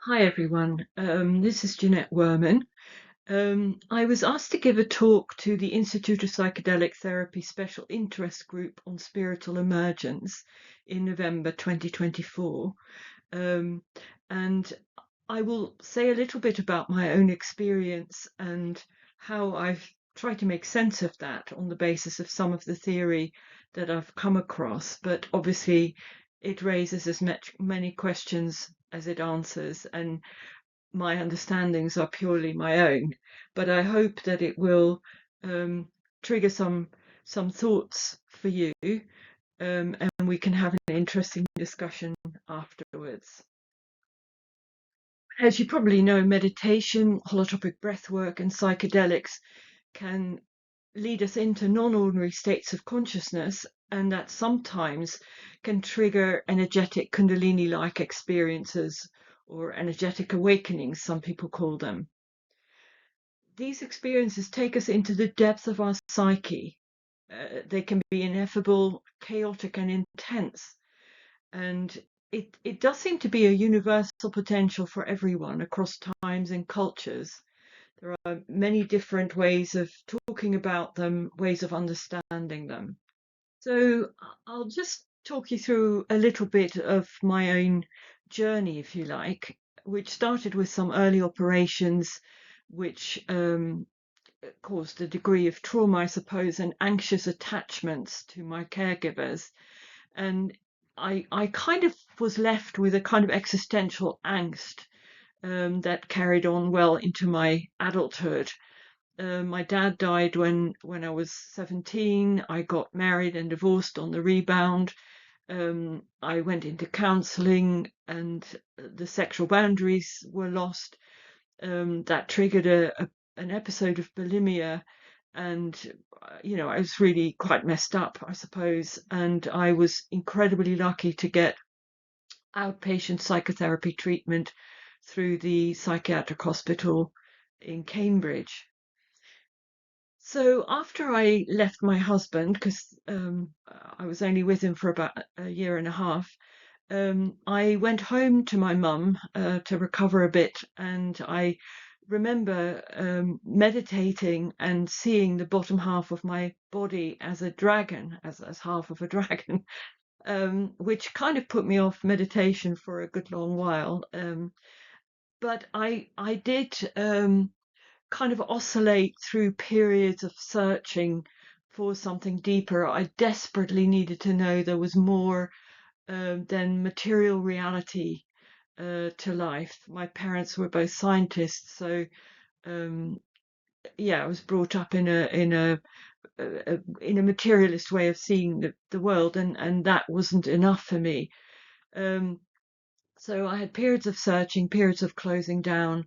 Hi everyone, this is Jeanette Werman. I was asked to give a talk to the Institute of Psychedelic Therapy Special Interest Group on Spiritual Emergence in November 2024. Um, and I will say a little bit about my own experience and how I've tried to make sense of that on the basis of some of the theory that I've come across. But obviously, it raises as many questions as it answers, and my understandings are purely my own. But I hope that it will um, trigger some thoughts for you, and we can have an interesting discussion afterwards. As you probably know, meditation, holotropic breathwork, and psychedelics can lead us into non-ordinary states of consciousness, and that sometimes can trigger energetic kundalini-like experiences or energetic awakenings, some people call them. These experiences take us into the depth of our psyche. They can be ineffable, chaotic, and intense. And it does seem to be a universal potential for everyone across times and cultures. There are many different ways of talking about them, ways of understanding them. So I'll just talk you through a little bit of my own journey, if you like, which started with some early operations, which caused a degree of trauma, I suppose, and anxious attachments to my caregivers. And I kind of was left with a kind of existential angst that carried on well into my adulthood. My dad died when I was 17. I got married and divorced on the rebound. I went into counseling and the sexual boundaries were lost. That triggered an episode of bulimia, and I was really quite messed up, I suppose. And I was incredibly lucky to get outpatient psychotherapy treatment through the psychiatric hospital in Cambridge. So after I left my husband, because I was only with him for about a year and a half, I went home to my mum to recover a bit, and I remember meditating and seeing the bottom half of my body as a dragon, as half of a dragon, which kind of put me off meditation for a good long while. But I did kind of oscillate through periods of searching for something deeper. I desperately needed to know there was more than material reality to life. My parents were both scientists, so um, yeah, I was brought up in a materialist way of seeing the world, and that wasn't enough for me. Um, so I had periods of searching, periods of closing down.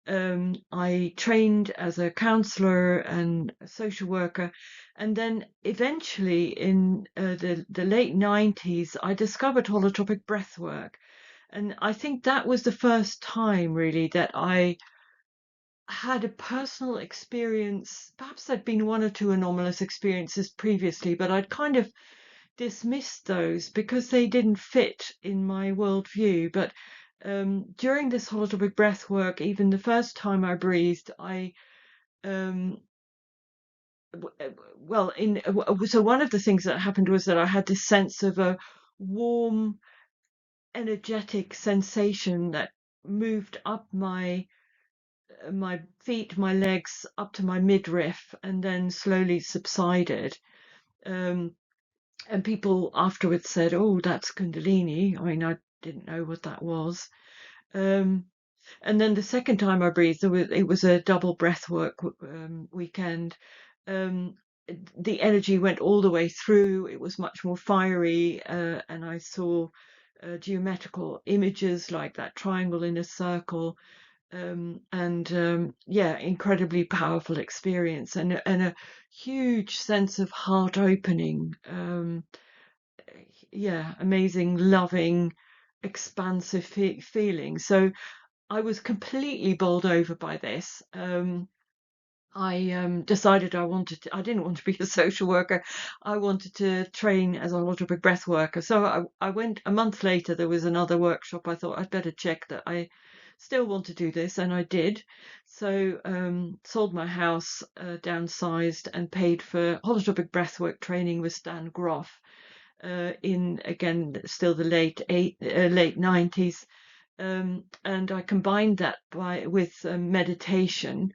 I trained as a counselor and a social worker, and then eventually in the late 90s, I discovered holotropic breathwork. And I think that was the first time really that I had a personal experience. Perhaps there'd been one or two anomalous experiences previously, but I'd kind of dismissed those because they didn't fit in my worldview. But during this holotropic breath work, even the first time I breathed, um, well, so one of the things that happened was that I had this sense of a warm, energetic sensation that moved up my feet, my legs, up to my midriff, and then slowly subsided. Um, and people afterwards said, "Oh, that's Kundalini." I mean, I didn't know what that was. Um, and then the second time I breathed, it was a double breathwork weekend. Um, the energy went all the way through. It was much more fiery, and I saw geometrical images like that triangle in a circle, and yeah, incredibly powerful experience, and a huge sense of heart opening. Yeah, amazing, loving, expansive feeling. So I was completely bowled over by this. I decided I didn't want to be a social worker. I wanted to train as a holotropic breath worker. So I went a month later, there was another workshop. I thought I'd better check that I still want to do this, and I did. So sold my house, downsized, and paid for holotropic breathwork training with Stan Groff in, again, still the late 90s. And I combined that with meditation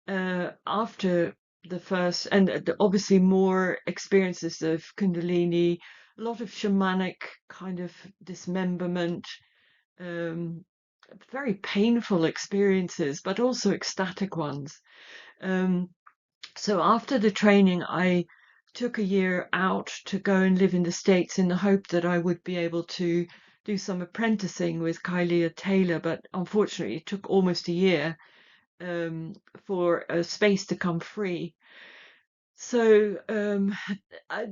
after the first, and obviously more experiences of Kundalini, a lot of shamanic kind of dismemberment, um, very painful experiences, but also ecstatic ones. Um, so after the training, I took a year out to go and live in the States in the hope that I would be able to do some apprenticing with Kylie Taylor, but unfortunately it took almost a year um, for a space to come free. So I,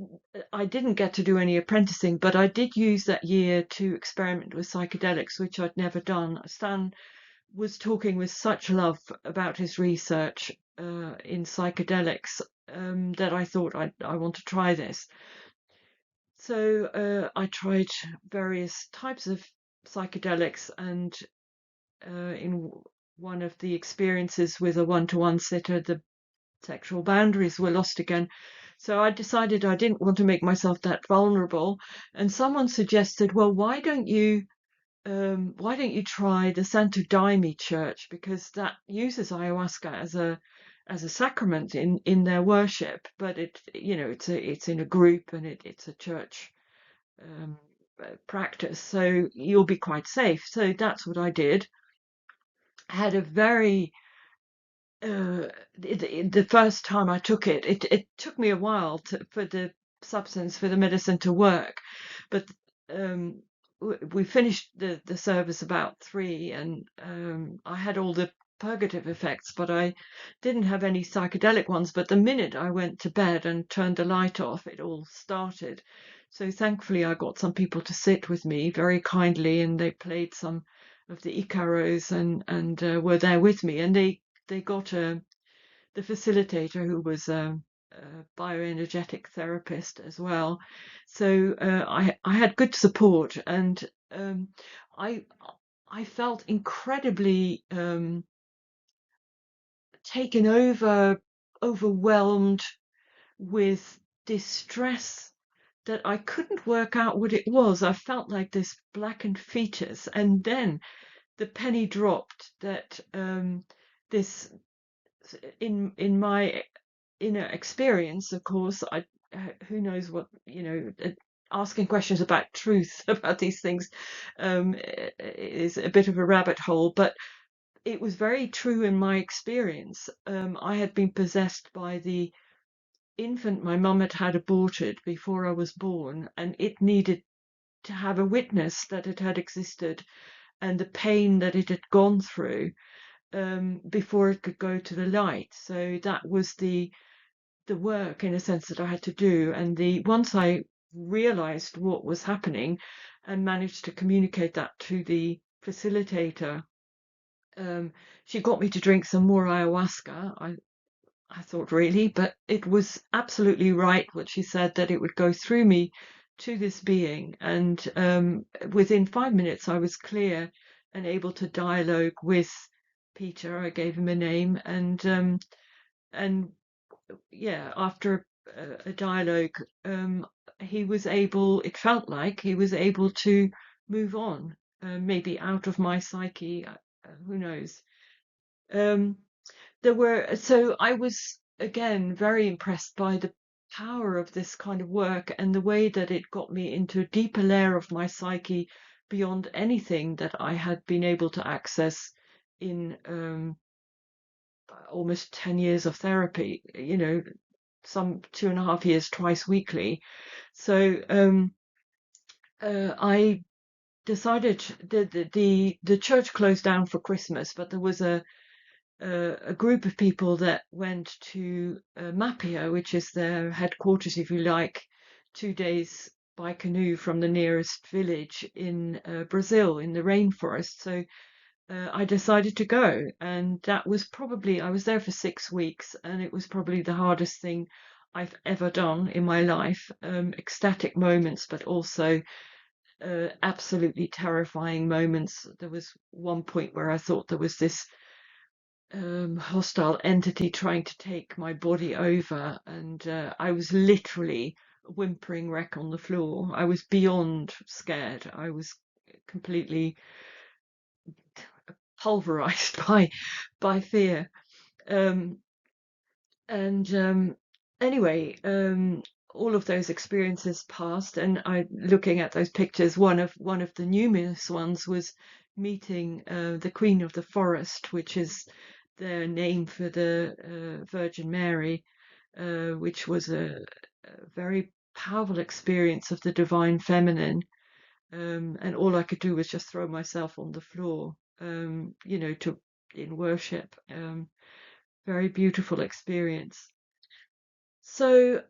I didn't get to do any apprenticing, but I did use that year to experiment with psychedelics, which I'd never done. Stan was talking with such love about his research in psychedelics that I thought I want to try this. So I tried various types of psychedelics, and in one of the experiences with a one-to-one sitter, the sexual boundaries were lost again. So I decided I didn't want to make myself that vulnerable. And someone suggested, well, why don't you try the Santo Daime Church, because that uses ayahuasca as a sacrament in their worship, but it's in a group, and it's a church um, practice, so you'll be quite safe. So that's what I did. I had a very the first time I took it took me a while for the substance, for the medicine to work, but um, we finished the service about 3, and I had all the purgative effects, but I didn't have any psychedelic ones. But the minute I went to bed and turned the light off, it all started. So thankfully, I got some people to sit with me very kindly, and they played some of the Icaros, and were there with me, and they got the facilitator, who was a bioenergetic therapist as well. So I had good support, and I I felt incredibly taken over, overwhelmed with distress that I couldn't work out what it was. I felt like this blackened fetus, and then the penny dropped that this in my inner experience, of course, who knows what, asking questions about truth about these things is a bit of a rabbit hole, but it was very true in my experience. I had been possessed by the infant my mum had aborted before I was born, and it needed to have a witness that it had existed and the pain that it had gone through before it could go to the light. So that was the work, in a sense, that I had to do. And the once I realized what was happening and managed to communicate that to the facilitator, um, she got me to drink some more ayahuasca. I thought, really, but it was absolutely right what she said, that it would go through me to this being. And within 5 minutes, I was clear and able to dialogue with Peter. I gave him a name, and yeah, after a dialogue, he was able. It felt like he was able to move on, maybe out of my psyche. Who knows? Um, so I was again very impressed by the power of this kind of work, and the way that it got me into a deeper layer of my psyche beyond anything that I had been able to access in almost 10 years of therapy, some 2.5 years twice weekly. So I decided that the church closed down for Christmas, but there was a group of people that went to Mapia, which is their headquarters, if you like, 2 days by canoe from the nearest village in Brazil, in the rainforest. So I decided to go, and that was probably, I was there for 6 weeks, and it was probably the hardest thing I've ever done in my life. Ecstatic moments, but also absolutely terrifying moments. There was one point where I thought there was this hostile entity trying to take my body over, and I was literally a whimpering wreck on the floor. I was beyond scared. I was completely pulverized by fear. Um, and anyway, all of those experiences passed, and I, looking at those pictures, one of the numerous ones was meeting the Queen of the Forest, which is their name for the Virgin Mary, which was a very powerful experience of the divine feminine. And all I could do was just throw myself on the floor, to in worship. Very beautiful experience. So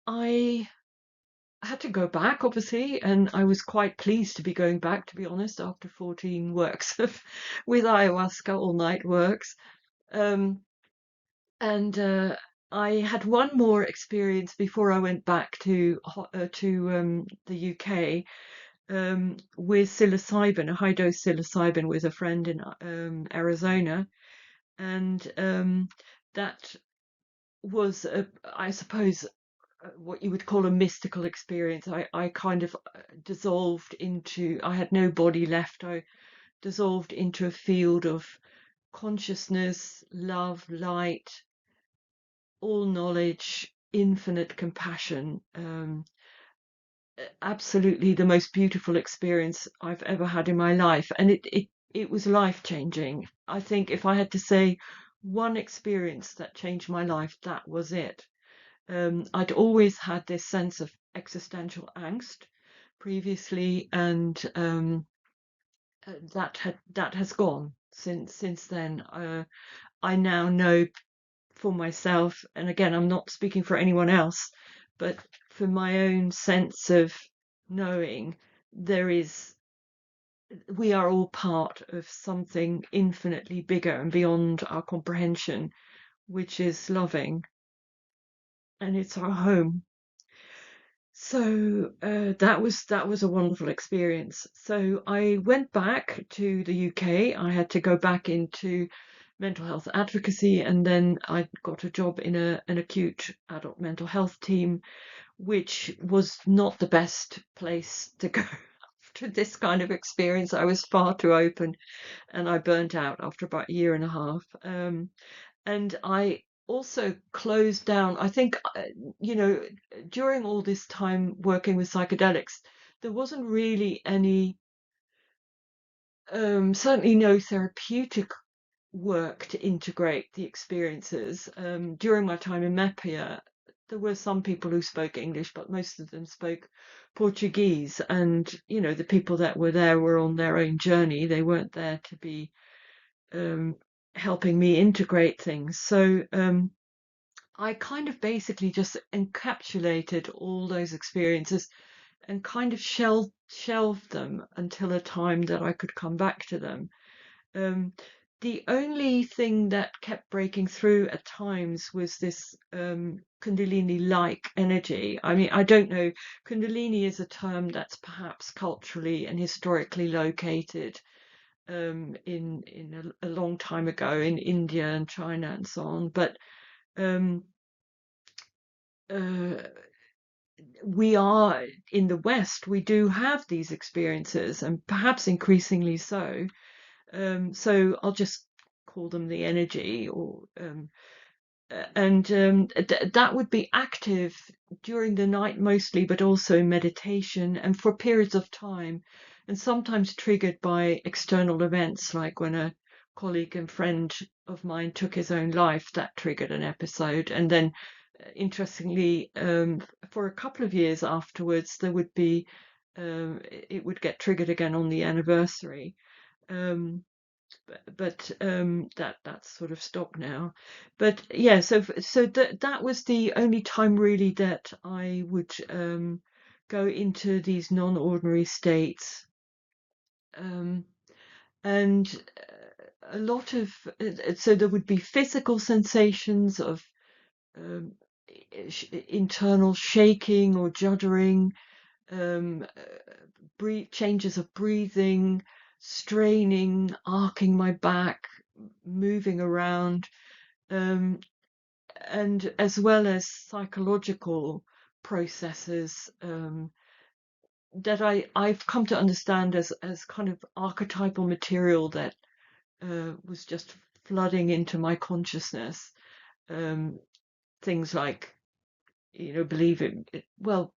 I had to go back, obviously, and I was quite pleased to be going back, to be honest, after 14 works with ayahuasca, all night works. Um, and I had one more experience before I went back to the UK, with psilocybin, a high dose psilocybin, with a friend in Arizona, and that was, I suppose, what you would call a mystical experience. I kind of dissolved into, I had no body left. I dissolved into a field of consciousness, love, light, all knowledge, infinite compassion. Absolutely the most beautiful experience I've ever had in my life. And it was life changing. I think if I had to say one experience that changed my life, that was it. I'd always had this sense of existential angst previously, and that has gone since then. I now know for myself, and again, I'm not speaking for anyone else, but for my own sense of knowing, we are all part of something infinitely bigger and beyond our comprehension, which is loving, and it's our home. So that was a wonderful experience. So I went back to the UK. I had to go back into mental health advocacy, and then I got a job in an acute adult mental health team, which was not the best place to go after this kind of experience. I was far too open, and I burnt out after about a year and a half. And I also closed down. I think, during all this time working with psychedelics, there wasn't really any, certainly no therapeutic work to integrate the experiences. During my time in Mapia, there were some people who spoke English, but most of them spoke Portuguese. And, the people that were there were on their own journey. They weren't there to be um, helping me integrate things. So I kind of basically just encapsulated all those experiences and kind of shelved them until a time that I could come back to them. Um, the only thing that kept breaking through at times was this Kundalini-like energy. I mean, I don't know, Kundalini is a term that's perhaps culturally and historically located in a long time ago in India and China and so on, but um, uh, we are in the West, we do have these experiences, and perhaps increasingly so. So I'll just call them the energy, or and that would be active during the night mostly, but also meditation and for periods of time, and sometimes triggered by external events, like when a colleague and friend of mine took his own life. That triggered an episode, and then interestingly, for a couple of years afterwards, there would be it would get triggered again on the anniversary. Um, but that's sort of stopped now. But yeah, so that was the only time really that I would go into these non-ordinary states. Um, and a lot of so there would be physical sensations of um, internal shaking or juddering, um, changes of breathing, straining, arcing my back, moving around, um, and as well as psychological processes that I've come to understand as kind of archetypal material that was just flooding into my consciousness. Um, things like, believing. Well,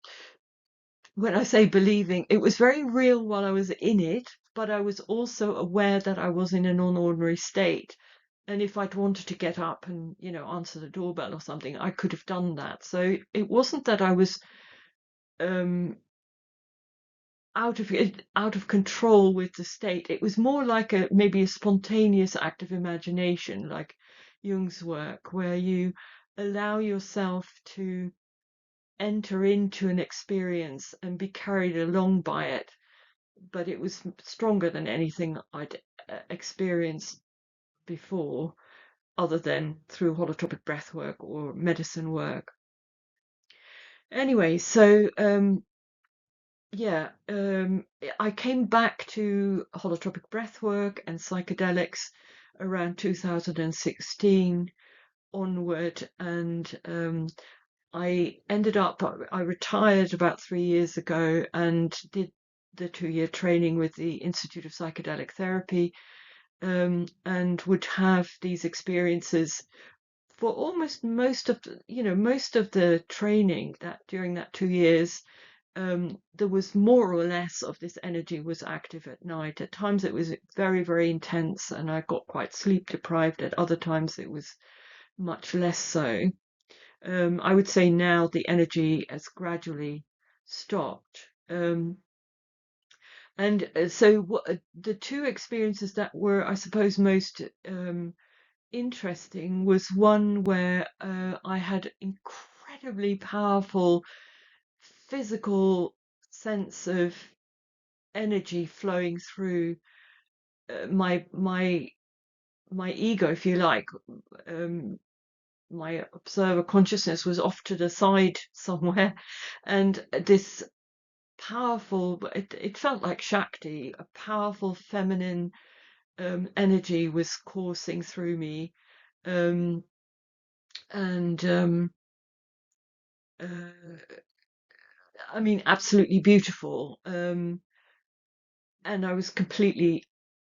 when I say believing, it was very real while I was in it, but I was also aware that I was in a non-ordinary state. And if I'd wanted to get up and, answer the doorbell or something, I could have done that. So it wasn't that I was um, out of control with the state. It was more like maybe a spontaneous act of imagination, like Jung's work, where you allow yourself to enter into an experience and be carried along by it. But it was stronger than anything I'd experienced before, other than through holotropic breath work or medicine work. Anyway, so I came back to holotropic breathwork and psychedelics around 2016 onward, and I retired about 3 years ago and did the 2-year training with the Institute of Psychedelic Therapy, and would have these experiences for almost most of the training that during that 2 years. There was more or less of this energy was active at night. At times it was very, very intense and I got quite sleep deprived. At other times it was much less so. I would say now the energy has gradually stopped. And so the two experiences that were, I suppose, most interesting was one where I had incredibly powerful physical sense of energy flowing through my ego, if you like. My observer consciousness was off to the side somewhere, and this powerful, it felt like Shakti, a powerful feminine energy was coursing through me, um, and I mean, absolutely beautiful. And I was completely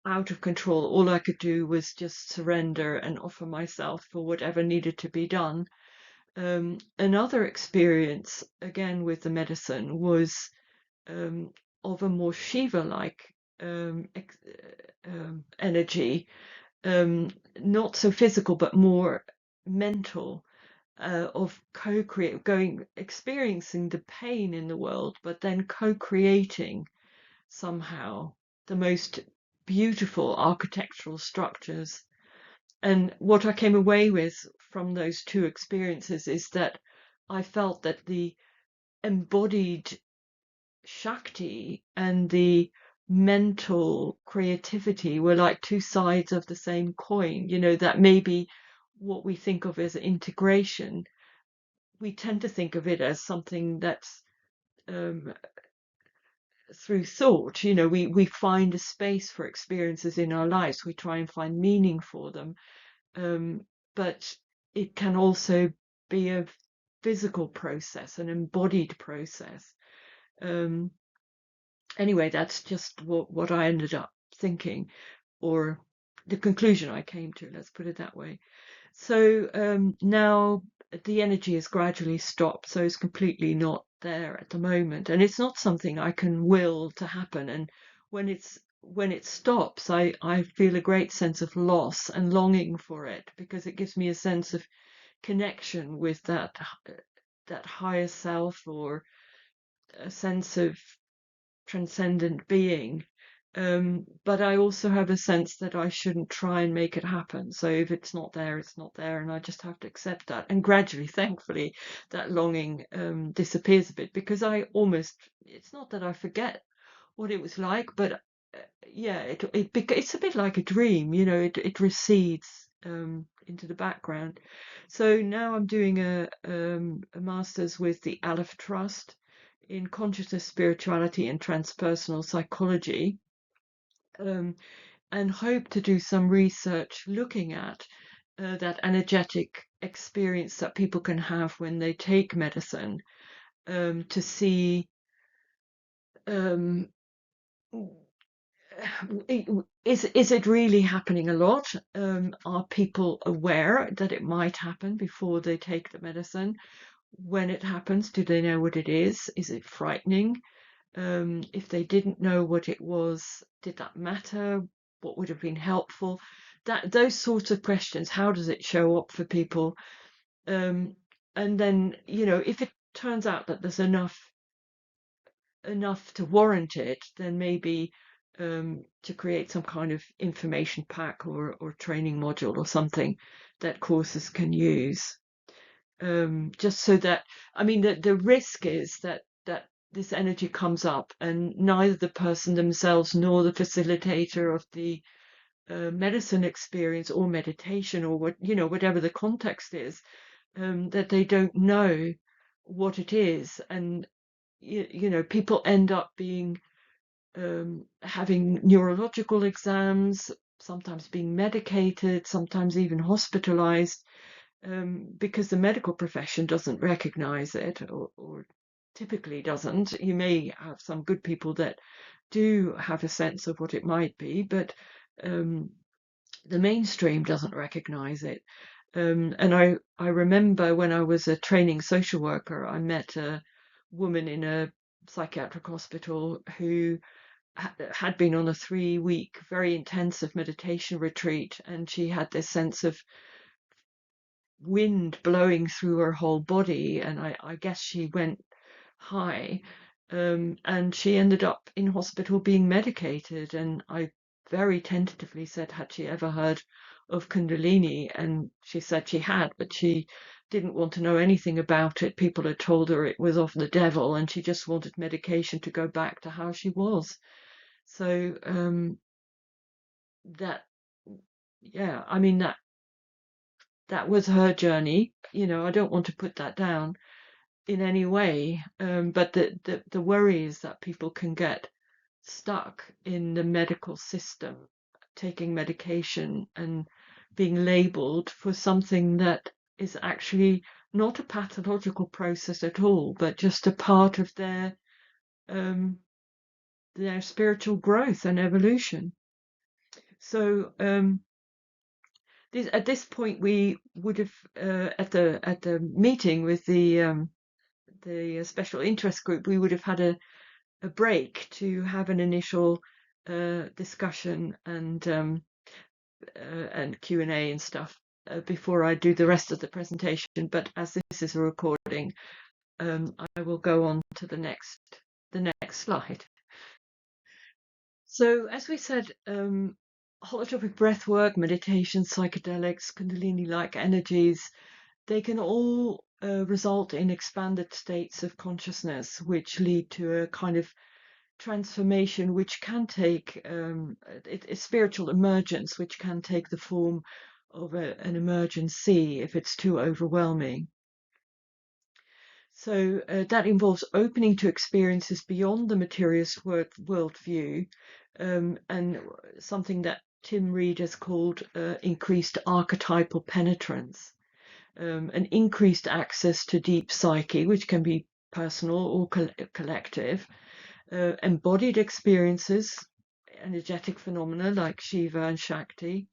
out of control. All I could do was just surrender and offer myself for whatever needed to be done. Another experience, again with the medicine, was of a more Shiva-like energy, not so physical, but more mental, of experiencing the pain in the world, but then co-creating somehow the most beautiful architectural structures. And what I came away with from those two experiences is that I felt that the embodied Shakti and the mental creativity were like two sides of the same coin. That maybe what we think of as integration, we tend to think of it as something that's um, through thought. We find a space for experiences in our lives. We try and find meaning for them. But it can also be a physical process, an embodied process. Anyway, that's just what I ended up thinking, or the conclusion I came to, let's put it that way. So now the energy has gradually stopped, so it's completely not there at the moment, and it's not something I can will to happen. And when it stops, I feel a great sense of loss and longing for it, because it gives me a sense of connection with that higher self, or a sense of transcendent being. But I also have a sense that I shouldn't try and make it happen. So if it's not there, it's not there, and I just have to accept that. And gradually, thankfully, that longing disappears a bit, because it's not that I forget what it was like, but yeah, it's a bit like a dream, it recedes into the background. So now I'm doing a master's with the Aleph Trust in consciousness, spirituality, and transpersonal psychology, um, and hope to do some research looking at that energetic experience that people can have when they take medicine, to see, um, is it really happening a lot? Are people aware that it might happen before they take the medicine? When it happens, do they know what it is? Is it frightening? If they didn't know what it was, did that matter? What would have been helpful? Those sorts of questions. How does it show up for people? Um, and then, if it turns out that there's enough to warrant it, then maybe to create some kind of information pack or training module or something that courses can use. Just so that, I mean, the risk is that this energy comes up and neither the person themselves nor the facilitator of the medicine experience or meditation or whatever the context is, that they don't know what it is. And people end up being having neurological exams, sometimes being medicated, sometimes even hospitalized, because the medical profession doesn't recognize it, or typically doesn't. You may have some good people that do have a sense of what it might be, but the mainstream doesn't recognize it. And I remember when I was a training social worker, I met a woman in a psychiatric hospital who had been on a 3-week, very intensive meditation retreat, and she had this sense of wind blowing through her whole body, and I guess she went high, and she ended up in hospital being medicated. And I very tentatively said, had she ever heard of Kundalini? And she said she had, but she didn't want to know anything about it. People had told her it was of the devil, and she just wanted medication to go back to how she was. So that, yeah, I mean, that was her journey. I don't want to put that down in any way, but the worry is that people can get stuck in the medical system, taking medication and being labeled for something that is actually not a pathological process at all, but just a part of um, their spiritual growth and evolution. So at this point, we would have at the meeting with the special interest group, we would have had a break to have an initial discussion and Q&A and stuff before I do the rest of the presentation. But as this is a recording, I will go on to the next slide. So, as we said, holotropic breathwork, meditation, psychedelics, Kundalini-like energies, they can all result in expanded states of consciousness, which lead to a kind of transformation, which can take a spiritual emergence, which can take the form of an emergency if it's too overwhelming. So that involves opening to experiences beyond the materialist worldview, and something that Tim Reed has called increased archetypal penetrance, an increased access to deep psyche, which can be personal or collective, embodied experiences, energetic phenomena like Shiva and Shakti,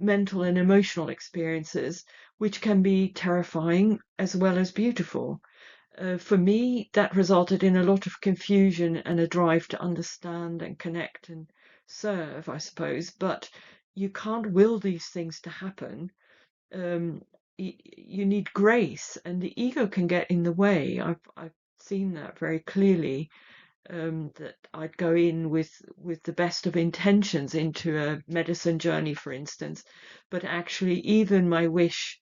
mental and emotional experiences, which can be terrifying as well as beautiful. For me, that resulted in a lot of confusion and a drive to understand and connect and serve, I suppose. But you can't will these things to happen. You need grace, and the ego can get in the way. I've seen that very clearly. That I'd go in with the best of intentions into a medicine journey, for instance, but actually even my wish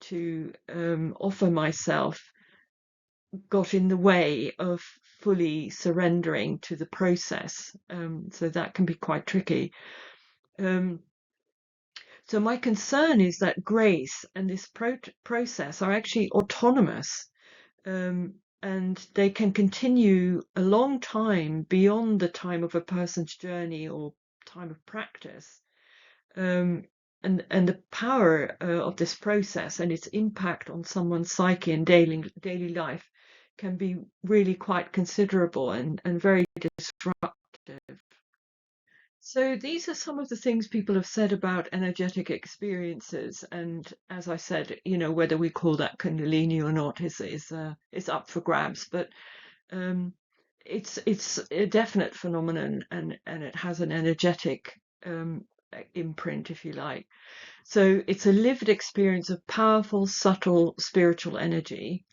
to offer myself got in the way of fully surrendering to the process. So that can be quite tricky. So my concern is that grace and this process are actually autonomous, and they can continue a long time beyond the time of a person's journey or time of practice. And the power of this process and its impact on someone's psyche and daily life can be really quite considerable and very disruptive. So these are some of the things people have said about energetic experiences, and as I said, whether we call that Kundalini or not is up for grabs. But it's a definite phenomenon, and it has an energetic imprint, if you like. So it's a lived experience of powerful, subtle spiritual energy,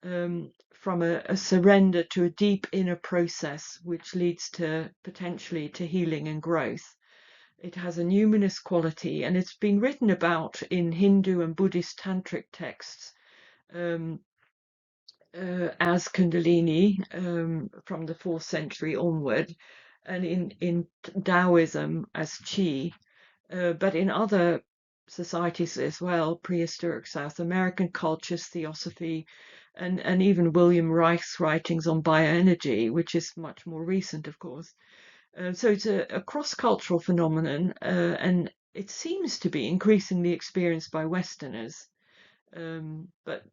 from a surrender to a deep inner process, which leads to potentially to healing and growth. It has a numinous quality, and it's been written about in Hindu and Buddhist tantric texts as Kundalini from the 4th century onward, and in Taoism as Qi, but in other societies as well, prehistoric South American cultures, theosophy, and even William Reich's writings on bioenergy, which is much more recent, of course. So it's a cross-cultural phenomenon, and it seems to be increasingly experienced by Westerners. But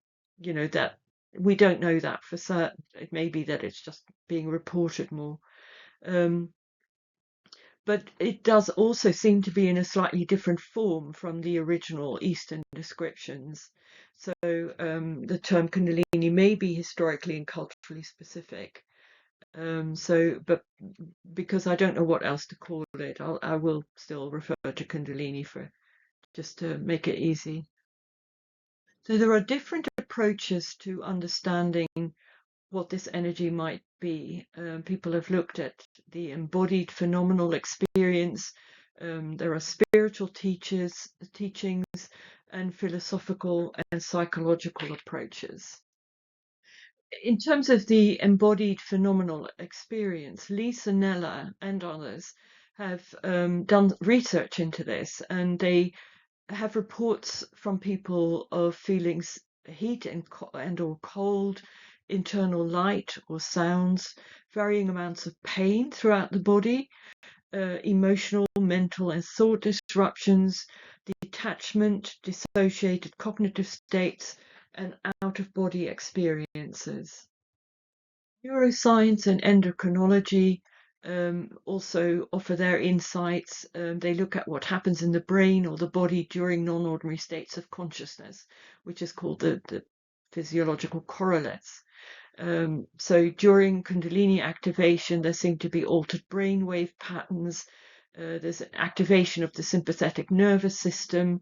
that we don't know that for certain. It may be that it's just being reported more. But it does also seem to be in a slightly different form from the original Eastern descriptions. So the term Kundalini may be historically and culturally specific. But because I don't know what else to call it, I will still refer to Kundalini for just to make it easy. So there are different approaches to understanding what this energy might be. People have looked at the embodied phenomenal experience. There are spiritual teachings and philosophical and psychological approaches. In terms of the embodied phenomenal experience, Lisa Neller and others have done research into this, and they have reports from people of feelings heat and or cold, internal light or sounds, varying amounts of pain throughout the body, emotional, mental and thought disruptions, detachment, dissociated cognitive states, and out-of-body experiences. Neuroscience and endocrinology also offer their insights. They look at what happens in the brain or the body during non-ordinary states of consciousness, which is called the physiological correlates. So during Kundalini activation, there seem to be altered brainwave patterns. There's an activation of the sympathetic nervous system.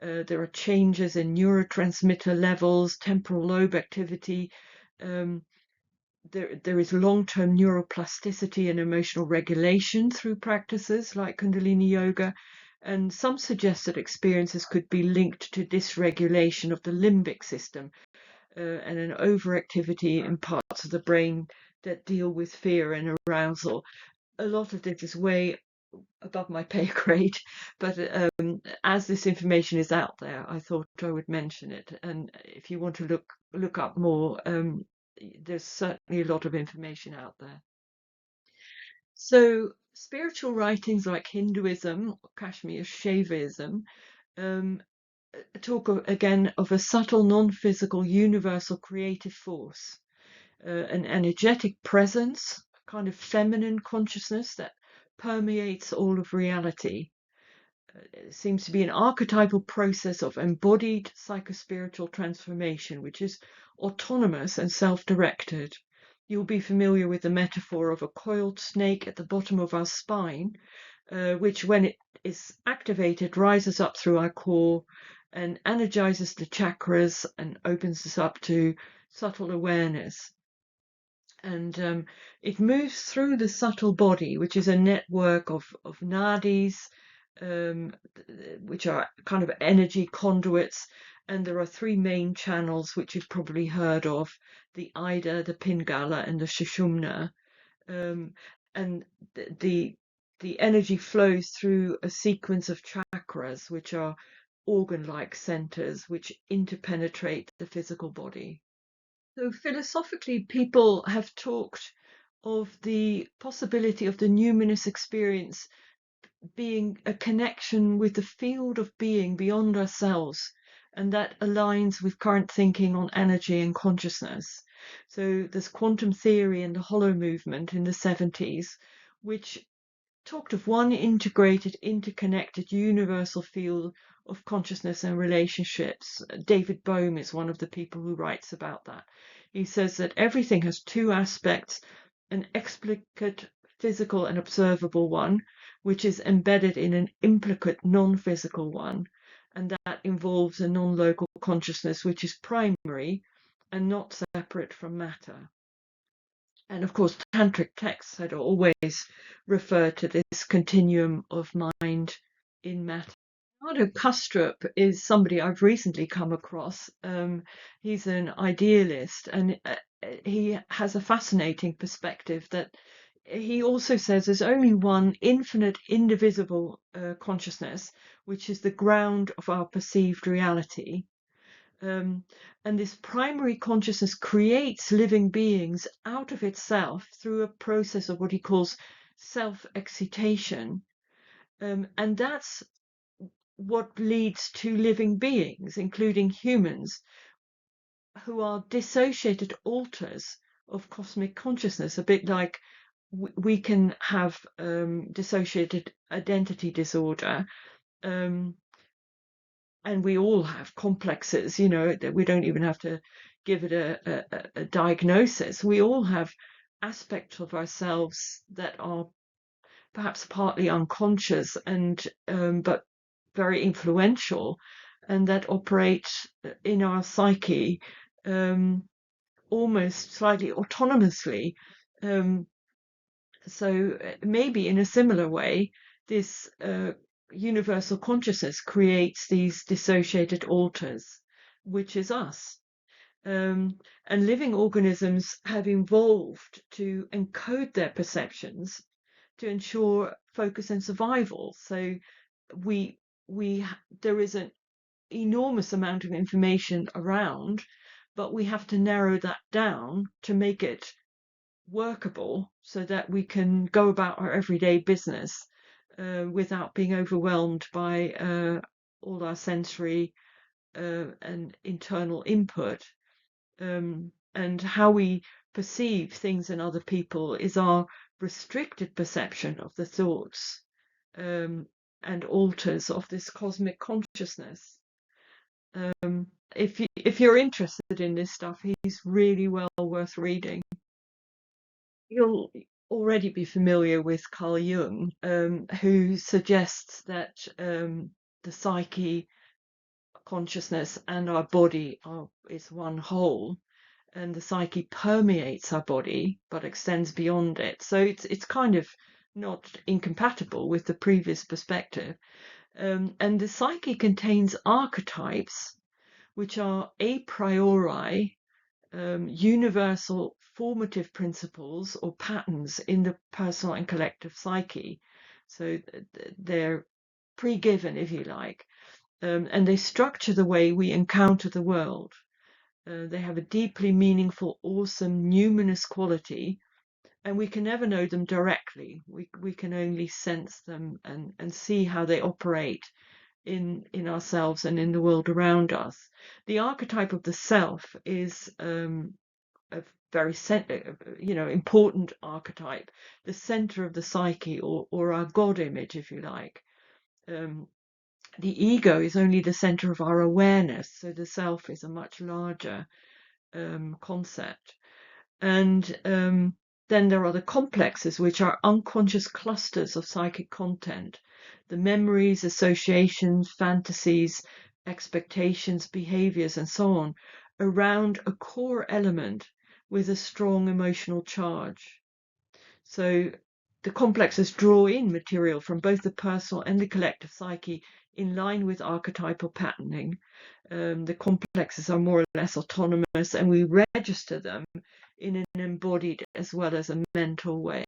There are changes in neurotransmitter levels, temporal lobe activity. There is long-term neuroplasticity and emotional regulation through practices like Kundalini yoga, and some suggest that experiences could be linked to dysregulation of the limbic system and an overactivity in parts of the brain that deal with fear and arousal. A lot of this is way above my pay grade, but as this information is out there, I thought I would mention it. And if you want to look up more, there's certainly a lot of information out there. So spiritual writings like Hinduism, Kashmir Shaivism, talk again of a subtle, non-physical, universal creative force, an energetic presence, a kind of feminine consciousness that permeates all of reality. It seems to be an archetypal process of embodied psychospiritual transformation, which is autonomous and self-directed. You'll be familiar with the metaphor of a coiled snake at the bottom of our spine, which, when it is activated, rises up through our core and energizes the chakras and opens us up to subtle awareness. And it moves through the subtle body, which is a network of nadis, which are kind of energy conduits. And there are three main channels which you've probably heard of: the Ida, the Pingala, and the Sushumna. And the energy flows through a sequence of chakras, which are organ-like centers which interpenetrate the physical body. So philosophically, people have talked of the possibility of the numinous experience being a connection with the field of being beyond ourselves, and that aligns with current thinking on energy and consciousness. So there's quantum theory and the hollow movement in the 70s, which talked of one integrated, interconnected, universal field of consciousness and relationships. David Bohm is one of the people who writes about that. He says that everything has two aspects: an explicate physical and observable one, which is embedded in an implicate non-physical one, and that involves a non-local consciousness which is primary and not separate from matter. And of course, tantric texts had always referred to this continuum of mind in matter. Arno Kastrup is somebody I've recently come across. He's an idealist, and he has a fascinating perspective that he also says there's only one infinite, indivisible consciousness, which is the ground of our perceived reality. And this primary consciousness creates living beings out of itself through a process of what he calls self-excitation. And that's what leads to living beings, including humans, who are dissociated alters of cosmic consciousness, a bit like we can have dissociated identity disorder. And we all have complexes, that we don't even have to give it a diagnosis. We all have aspects of ourselves that are perhaps partly unconscious and but very influential, and that operate in our psyche almost slightly autonomously. So maybe in a similar way, this universal consciousness creates these dissociated alters, which is us. And living organisms have evolved to encode their perceptions to ensure focus and survival. So there is an enormous amount of information around, but we have to narrow that down to make it workable so that we can go about our everyday business without being overwhelmed by all our sensory and internal input. And how we perceive things and other people is our restricted perception of the thoughts and alters of this cosmic consciousness. If you're interested in this stuff, he's really well worth reading. You'll already be familiar with Carl Jung, who suggests that the psyche, consciousness, and our body is one whole, and the psyche permeates our body but extends beyond it. So it's kind of not incompatible with the previous perspective. And the psyche contains archetypes, which are a priori universal formative principles or patterns in the personal and collective psyche. So they're pre-given, if you like, and they structure the way we encounter the world. They have a deeply meaningful, awesome, numinous quality, and we can never know them directly. We can only sense them and see how they operate in ourselves and in the world around us. The archetype of the self is a very important archetype, the center of the psyche, or our God image, if you like. The ego is only the center of our awareness, so the self is a much larger concept. And then there are the complexes, which are unconscious clusters of psychic content, the memories, associations, fantasies, expectations, behaviors, and so on, around a core element with a strong emotional charge. So the complexes draw in material from both the personal and the collective psyche in line with archetypal patterning. The complexes are more or less autonomous, and we register them in an embodied as well as a mental way.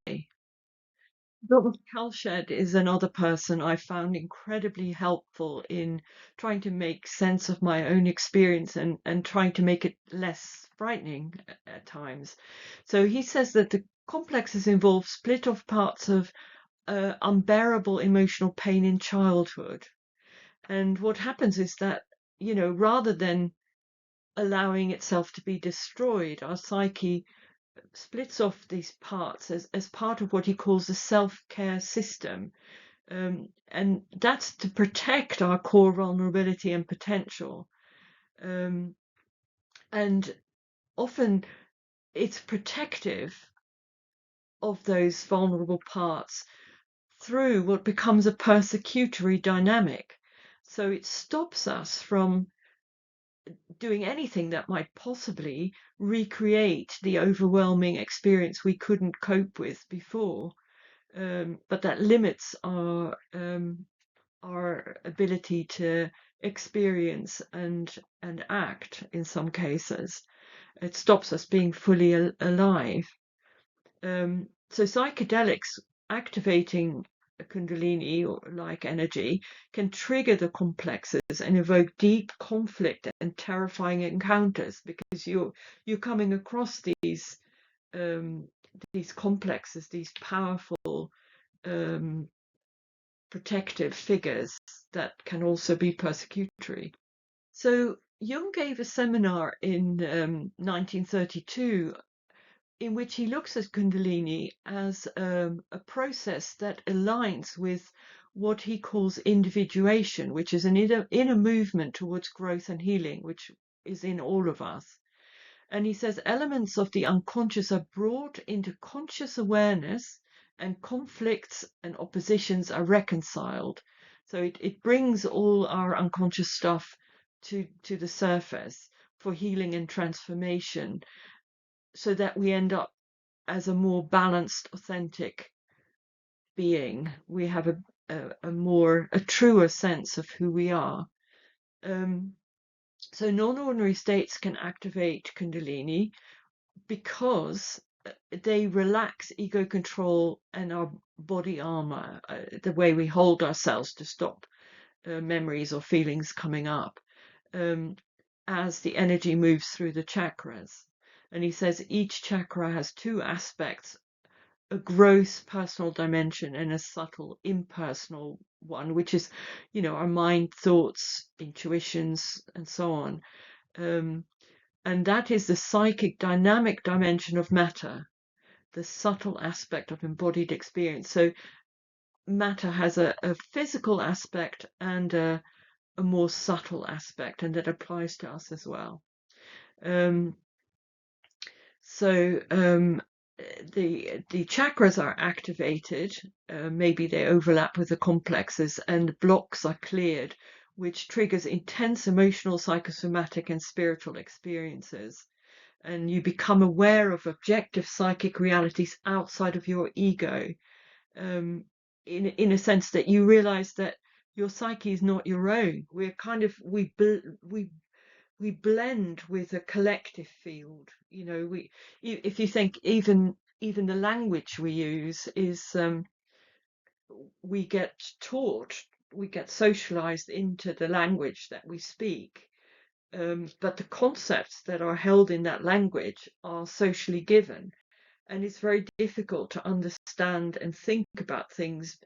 Dr. Kalshed is another person I found incredibly helpful in trying to make sense of my own experience and trying to make it less frightening at times. So he says that the complexes involve split off parts of unbearable emotional pain in childhood. And what happens is that, rather than allowing itself to be destroyed, our psyche splits off these parts as part of what he calls the self-care system. And that's to protect our core vulnerability and potential. And often it's protective of those vulnerable parts through what becomes a persecutory dynamic. So it stops us from doing anything that might possibly recreate the overwhelming experience we couldn't cope with before. But that limits our ability to experience and act in some cases. It stops us being fully alive. So psychedelics activating a Kundalini or like energy can trigger the complexes and evoke deep conflict and terrifying encounters, because you're coming across these complexes, these powerful protective figures that can also be persecutory. So Jung gave a seminar in 1932 in which he looks at Kundalini as a process that aligns with what he calls individuation, which is an inner movement towards growth and healing, which is in all of us. And he says elements of the unconscious are brought into conscious awareness, and conflicts and oppositions are reconciled. So it brings all our unconscious stuff to the surface for healing and transformation, so that we end up as a more balanced, authentic being. We have a truer sense of who we are. So non-ordinary states can activate Kundalini because they relax ego control and our body armor, the way we hold ourselves to stop memories or feelings coming up, as the energy moves through the chakras. And he says each chakra has two aspects: a gross personal dimension and a subtle impersonal one, which is, our mind, thoughts, intuitions, and so on. And that is the psychic dynamic dimension of matter, the subtle aspect of embodied experience. So matter has a physical aspect and a more subtle aspect, and that applies to us as well. The chakras are activated, maybe they overlap with the complexes, and blocks are cleared, which triggers intense emotional, psychosomatic, and spiritual experiences. And you become aware of objective psychic realities outside of your ego, in a sense that you realize that your psyche is not your own. We're kind of we blend with a collective field. If you think even the language we use is, we get socialized into the language that we speak. But the concepts that are held in that language are socially given, and it's very difficult to understand and think about things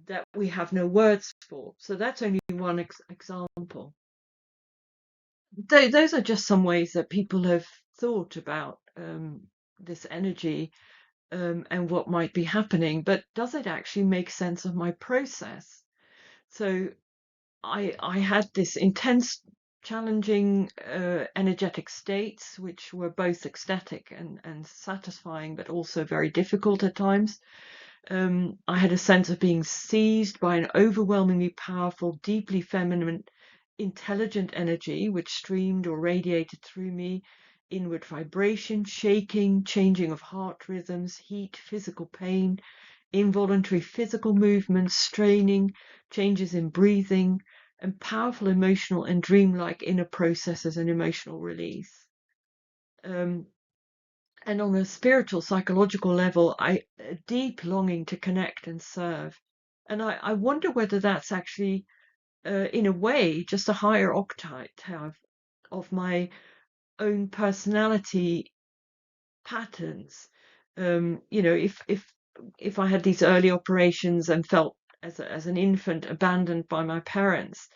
that we have no words for. So that's only one example. Those are just some ways that people have thought about this energy and what might be happening, but does it actually make sense of my process? So I had this intense, challenging energetic states, which were both ecstatic and satisfying, but also very difficult at times. I had a sense of being seized by an overwhelmingly powerful, deeply feminine, intelligent energy, which streamed or radiated through me inward vibration, shaking, changing of heart rhythms, heat, physical pain, involuntary physical movements, straining, changes in breathing, and powerful emotional and dreamlike inner processes and emotional release. And on a spiritual, psychological level, a deep longing to connect and serve. And I wonder whether that's actually, in a way, just a higher octave of my own personality patterns. If I had these early operations and felt as an infant abandoned by my parents,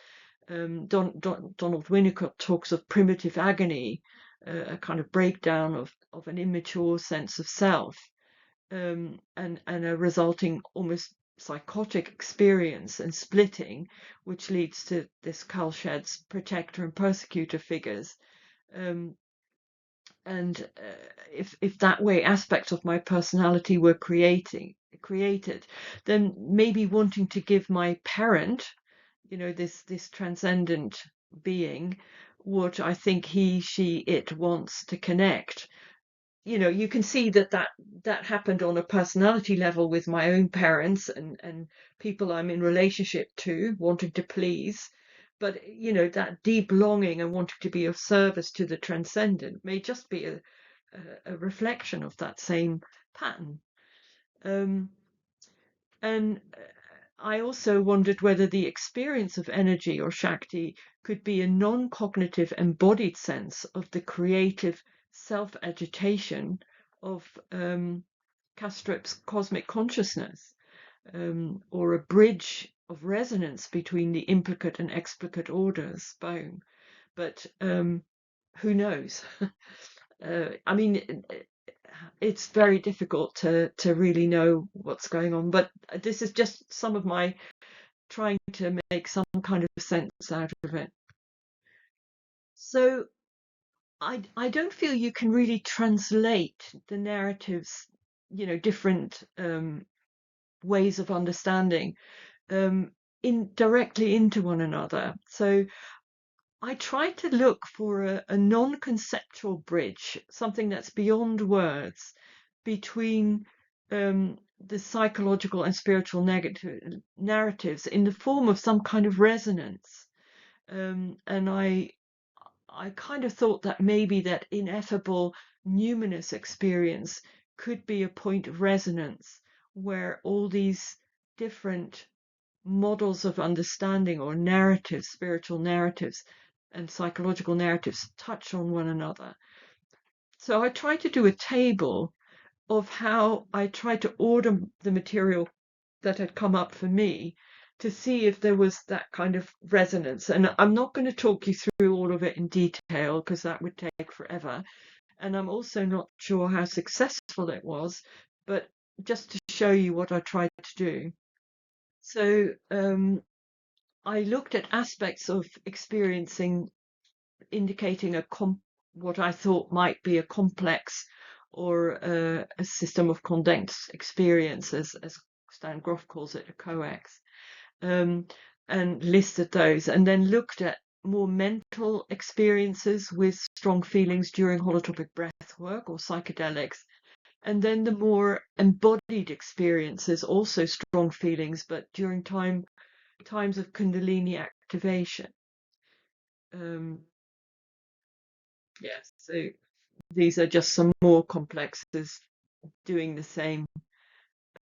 Donald Winnicott talks of primitive agony, a kind of breakdown of an immature sense of self, and a resulting almost psychotic experience and splitting, which leads to this Kalshed's protector and persecutor figures. And if that way aspects of my personality were created, then maybe wanting to give my parent, this transcendent being, what I think he, she, it wants to connect. You can see that happened on a personality level with my own parents and people I'm in relationship to, wanting to please. But that deep longing and wanting to be of service to the transcendent may just be a reflection of that same pattern. And I also wondered whether the experience of energy or Shakti could be a non-cognitive embodied sense of the creative self-agitation of Kastrup's cosmic consciousness, or a bridge of resonance between the implicate and explicate orders. Boom. But who knows? I mean, it's very difficult to really know what's going on, but this is just some of my trying to make some kind of sense out of it. So I don't feel you can really translate the narratives, different ways of understanding directly into one another. So I try to look for a non-conceptual bridge, something that's beyond words, between the psychological and spiritual narratives in the form of some kind of resonance. And I kind of thought that maybe that ineffable numinous experience could be a point of resonance where all these different models of understanding or narratives, spiritual narratives and psychological narratives, touch on one another. So I tried to do a table of how I tried to order the material that had come up for me to see if there was that kind of resonance. And I'm not going to talk you through all of it in detail because that would take forever. And I'm also not sure how successful it was, but just to show you what I tried to do. So I looked at aspects of experiencing indicating what I thought might be a complex or a system of condensed experience, as Stan Grof calls it, a coex, and listed those, and then looked at more mental experiences with strong feelings during holotropic breath work or psychedelics, and then the more embodied experiences, also strong feelings, but during times of Kundalini activation. Yes, so these are just some more complexes doing the same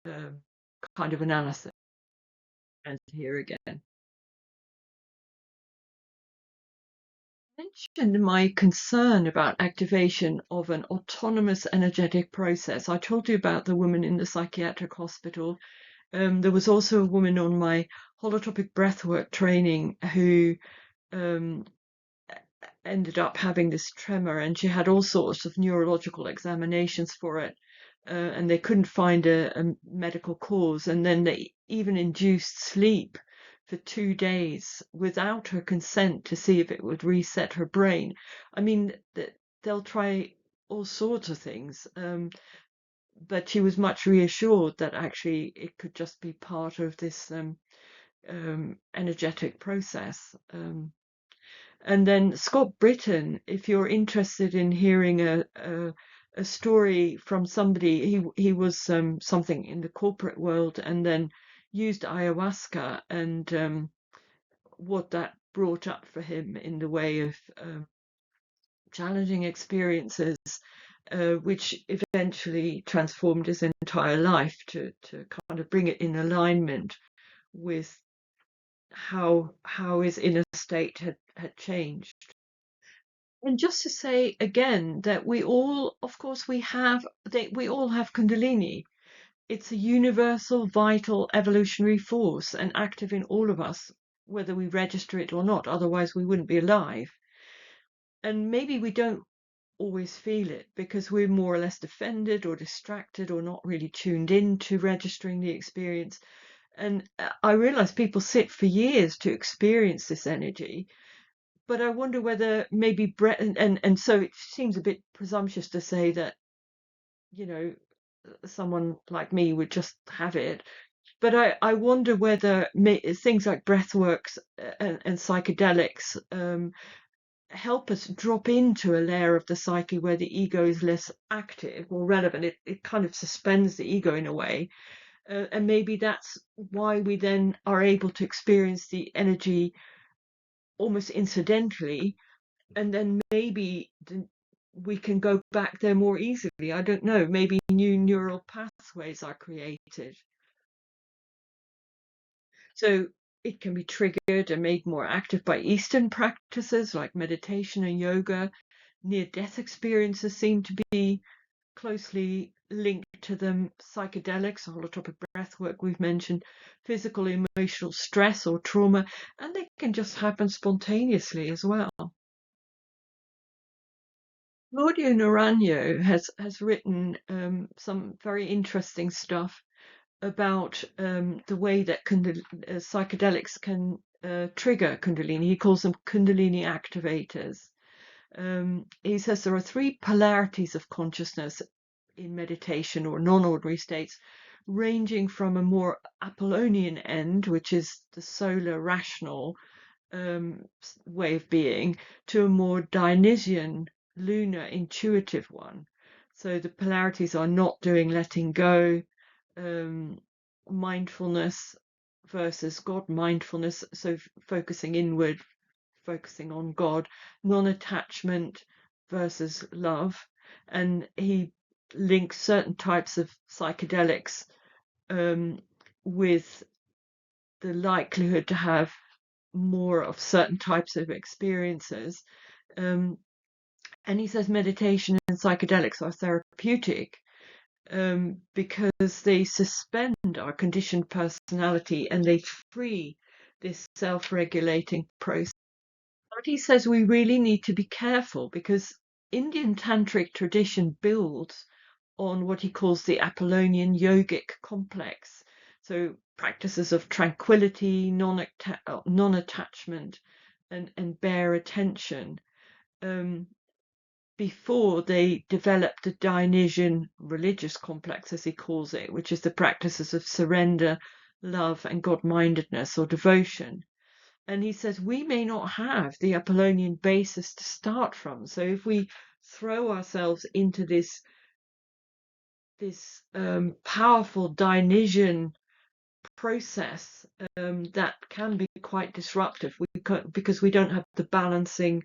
kind of analysis. And here again, I mentioned my concern about activation of an autonomous energetic process. I told you about the woman in the psychiatric hospital. There was also a woman on my holotropic breathwork training who ended up having this tremor, and she had all sorts of neurological examinations for it, and they couldn't find a medical cause, and then they even induced sleep for 2 days without her consent to see if it would reset her brain. I mean, they'll try all sorts of things, but she was much reassured that actually it could just be part of this energetic process. And then Scott Britton, if you're interested in hearing a story from somebody, he was something in the corporate world and then used ayahuasca, and what that brought up for him in the way of challenging experiences, which eventually transformed his entire life to kind of bring it in alignment with how his inner state had changed. And just to say again that we all, of course, we all have Kundalini. It's a universal, vital, evolutionary force and active in all of us, whether we register it or not. Otherwise, we wouldn't be alive. And maybe we don't always feel it because we're more or less defended or distracted or not really tuned in to registering the experience. And I realize people sit for years to experience this energy, but I wonder whether maybe and so it seems a bit presumptuous to say that, you know, someone like me would just have it. But I wonder whether things like breathworks and psychedelics help us drop into a layer of the psyche where the ego is less active or relevant. It kind of suspends the ego in a way. And maybe that's why we then are able to experience the energy almost incidentally, and then maybe we can go back there more easily. I don't know. Maybe new neural pathways are created. So it can be triggered and made more active by Eastern practices like meditation and yoga. Near-death experiences seem to be closely linked to them. Psychedelics, holotropic breath work we've mentioned, physical, emotional stress or trauma, and they can just happen spontaneously as well. Claudio Naranjo has written some very interesting stuff about the way that psychedelics can trigger Kundalini. He calls them Kundalini activators. He says there are three polarities of consciousness in meditation or non-ordinary states, ranging from a more Apollonian end, which is the solar rational way of being, to a more Dionysian lunar intuitive one. So the polarities are not doing, letting go, mindfulness versus God mindfulness, so focusing inward, focusing on God, non-attachment versus love. And he links certain types of psychedelics with the likelihood to have more of certain types of experiences. And he says meditation and psychedelics are therapeutic because they suspend our conditioned personality and they free this self-regulating process. But he says we really need to be careful because Indian tantric tradition builds on what he calls the Apollonian yogic complex. So practices of tranquility, non-attachment, and bare attention. Before they developed the Dionysian religious complex, as he calls it, which is the practices of surrender, love, and God-mindedness or devotion. And he says we may not have the Apollonian basis to start from. So if we throw ourselves into this powerful Dionysian process, that can be quite disruptive because we don't have the balancing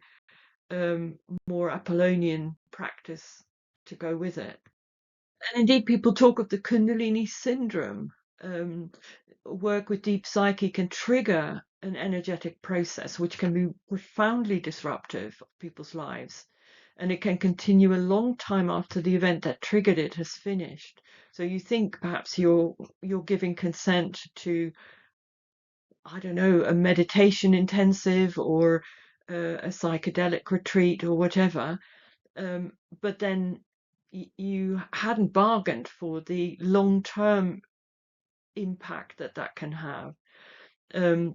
more Apollonian practice to go with it. And indeed, people talk of the Kundalini syndrome. Work with deep psyche can trigger an energetic process which can be profoundly disruptive of people's lives. And it can continue a long time after the event that triggered it has finished. So you think perhaps you're giving consent to, I don't know, a meditation intensive or a psychedelic retreat or whatever, but then you hadn't bargained for the long-term impact that can have. And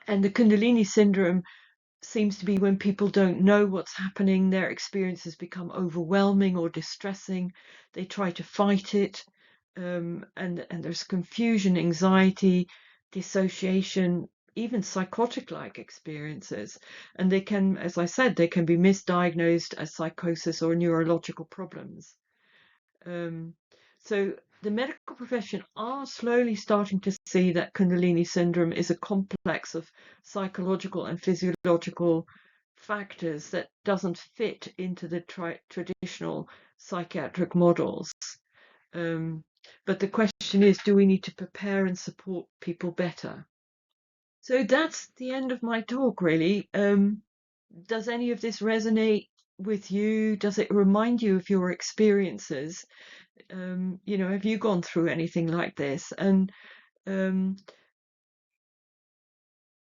the Kundalini syndrome seems to be when people don't know what's happening, their experiences become overwhelming or distressing, they try to fight it, and there's confusion, anxiety, dissociation, even psychotic-like experiences, and they can, as I said, they can be misdiagnosed as psychosis or neurological problems. Um, so the medical profession are slowly starting to see that Kundalini syndrome is a complex of psychological and physiological factors that doesn't fit into the traditional psychiatric models. But the question is, do we need to prepare and support people better? So that's the end of my talk, really. Does any of this resonate with you? Does it remind you of your experiences? Have you gone through anything like this? Um, and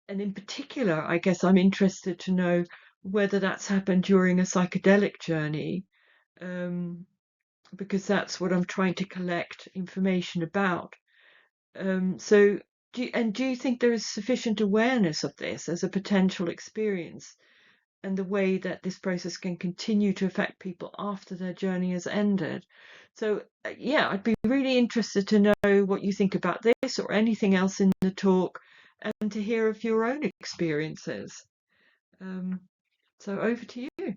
in particular, I guess I'm interested to know whether that's happened during a psychedelic journey, because that's what I'm trying to collect information about. So, do you think there is sufficient awareness of this as a potential experience and the way that this process can continue to affect people after their journey has ended? So, yeah, I'd be really interested to know what you think about this or anything else in the talk, and to hear of your own experiences. Um, so, over to you.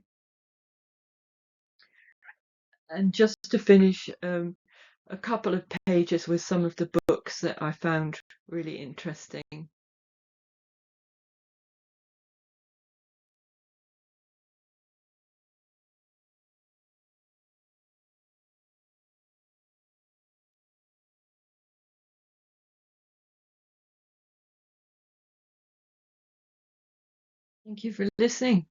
And just to finish, a couple of pages with some of the books that I found really interesting. Thank you for listening.